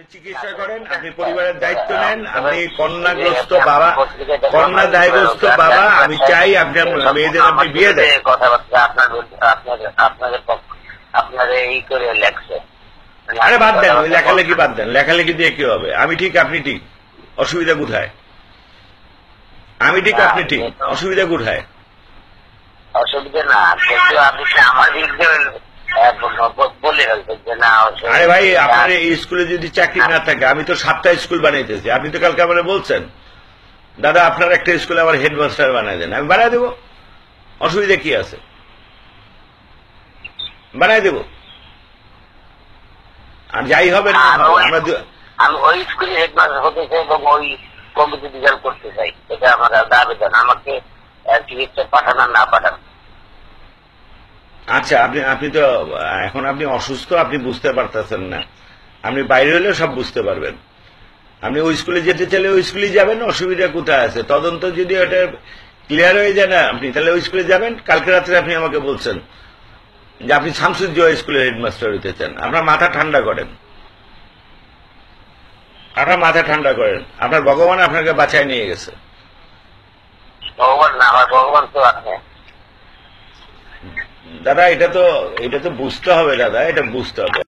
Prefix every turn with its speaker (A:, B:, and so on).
A: আপনি চিকিৎসা করেন, আপনি পরিবারের দায়িত্ব নেন, আপনি কন্যাগ্রস্ত বাবা, কন্যা দায়গ্রস্ত বাবা। আমি চাই আপনার মেয়েদের আপনি বিয়ে দেন।
B: কথাবার্তা আপনার এই করে লেখছে।
A: আরে বাদ দেন, ওই লেখালেখি বাদ দেন, লেখালেখি দিয়ে কি হবে? আমি ঠিক আপনি ঠিক, অসুবিধা কোথায়? আমি ঠিক আপনি ঠিক, অসুবিধা কোথায়?
B: অসুবিধা না, কিন্তু আপনি আমার বিরুদ্ধে বলে ফেলছেন যে না।
A: আরে ভাই, আপনার এই স্কুলে যদি চাকরি না থাকে, আমি তো 7টা স্কুল বানাইতেছি। আপনি তো কালকে আমার বলছেন দাদা আপনার একটা স্কুলে আমার হেডমাস্টার বানাই দেন, আমি বানাই দেবো। অসুবিধা কি আছে? বানাই দেব। আর যাই হবে না
B: আমি ওই স্কুলে হেডমাস্টার হতে চাই এবং ওই কম্পিটিশন করতে চাই। এটা আমার আবেদন। আমাকে চিকিৎসা পাঠান আর না পাঠান।
A: আচ্ছা, আপনি তো এখন আপনি অসুস্থ, আপনি বুঝতে পারতেছেন না। আপনি বাইরে হলেও সব বুঝতে পারবেন। আপনি ওই স্কুলে যেতে চাইলে ওই স্কুলে যাবেন, অসুবিধা কোথায় আছে? তদন্ত যদি ওটা ক্লিয়ার হয়ে যায় না, আপনি তাহলে ওই স্কুলে যাবেন। কালকে রাত্রে আপনি আমাকে বলছেন যে আপনি শামসুজ্জোহা স্কুলের হেডমাস্টার হইতে চান। আপনার মাথা ঠান্ডা করেন, আপনার মাথা ঠান্ডা করেন। আপনার ভগবান আপনাকে বাঁচায় নিয়ে গেছে।
B: ভগবান না, আমার ভগবান তো আছে
A: দাদা। এটা তো বুঝতে হবে দাদা, এটা বুঝতে হবে।